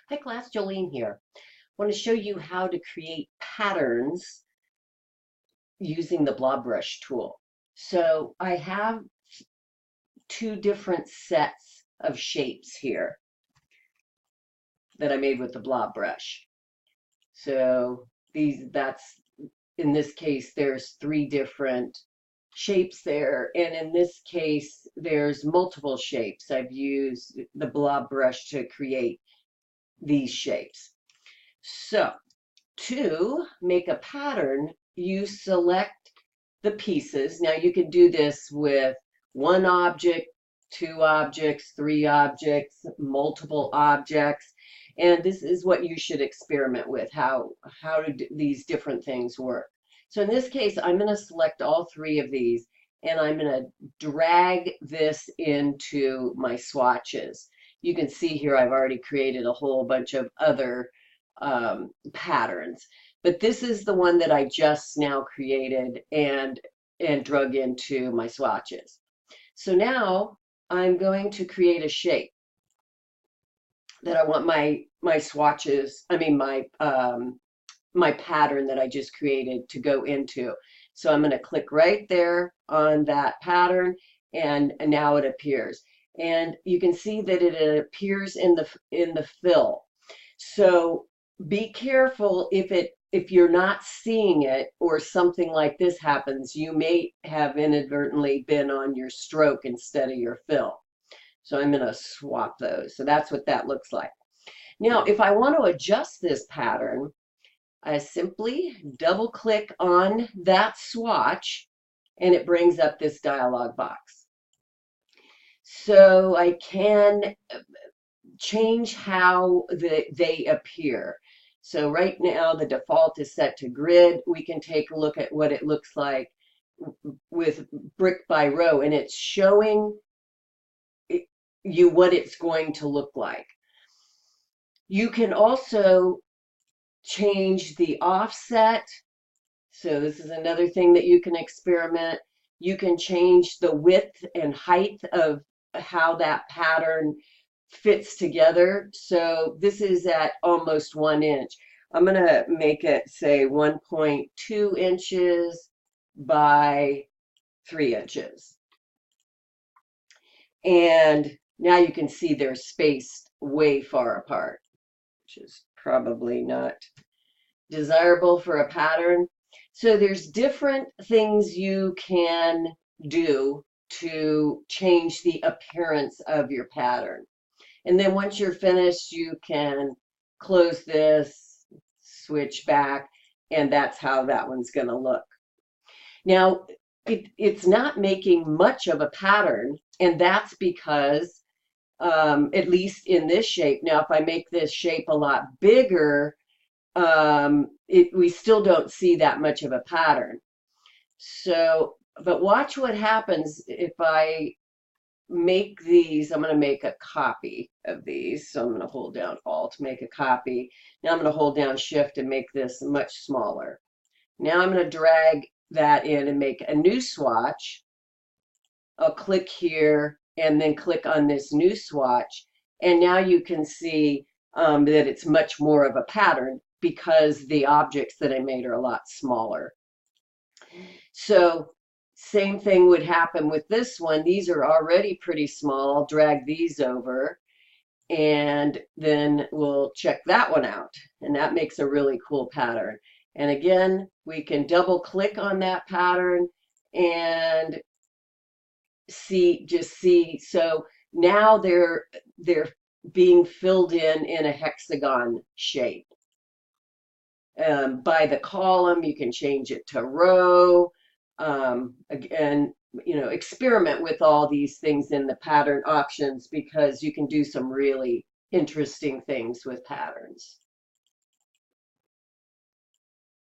Hi class, Jolene here. I want to show you how to create patterns using the Blob brush tool. So I have two different sets of shapes here that I made with the Blob brush. So in this case, there's three different shapes there. And in this case, there's multiple shapes. I've used the Blob brush to create these shapes. So to make a pattern, you select the pieces. Now you can do this with one object, two objects, three objects, multiple objects. And this is what you should experiment with, how do these different things work. So in this case, I'm going to select all three of these, and I'm going to drag this into my swatches. You can see here I've already created a whole bunch of other patterns, but this is the one that I just now created and drug into my swatches. So now I'm going to create a shape that I want my swatches, my pattern that I just created to go into. So I'm going to click right there on that pattern, and now it appears. And you can see that it appears in the fill. So be careful if you're not seeing it or something like this happens, you may have inadvertently been on your stroke instead of your fill. So I'm going to swap those. So that's what that looks like. Now, if I want to adjust this pattern, I simply double click on that swatch and it brings up this dialog box. So I can change how they appear. So right now the default is set to grid. We can take a look at what it looks like with brick by row, and it's showing you what it's going to look like. You can also change the offset. So this is another thing that you can experiment. You can change the width and height of how that pattern fits together. So this is at almost 1 inch. I'm going to make it say 1.2 inches by 3 inches. And now you can see they're spaced way far apart, which is probably not desirable for a pattern. So there's different things you can do to change the appearance of your pattern. And then once you're finished, you can close this, switch back, and that's how that one's going to look. Now, it's not making much of a pattern, and that's because, at least in this shape, now if I make this shape a lot bigger, we still don't see that much of a pattern. So, but watch what happens if I make these. I'm going to make a copy of these. So I'm going to hold down Alt to make a copy. Now I'm going to hold down Shift and make this much smaller. Now I'm going to drag that in and make a new swatch. I'll click here and then click on this new swatch. And now you can see that it's much more of a pattern because the objects that I made are a lot smaller. So same thing would happen with this one. These are already pretty small. I'll drag these over and then we'll check that one out. And that makes a really cool pattern. And again, we can double click on that pattern and see. So now they're being filled in a hexagon shape. By the column, you can change it to row. Again, experiment with all these things in the pattern options because you can do some really interesting things with patterns.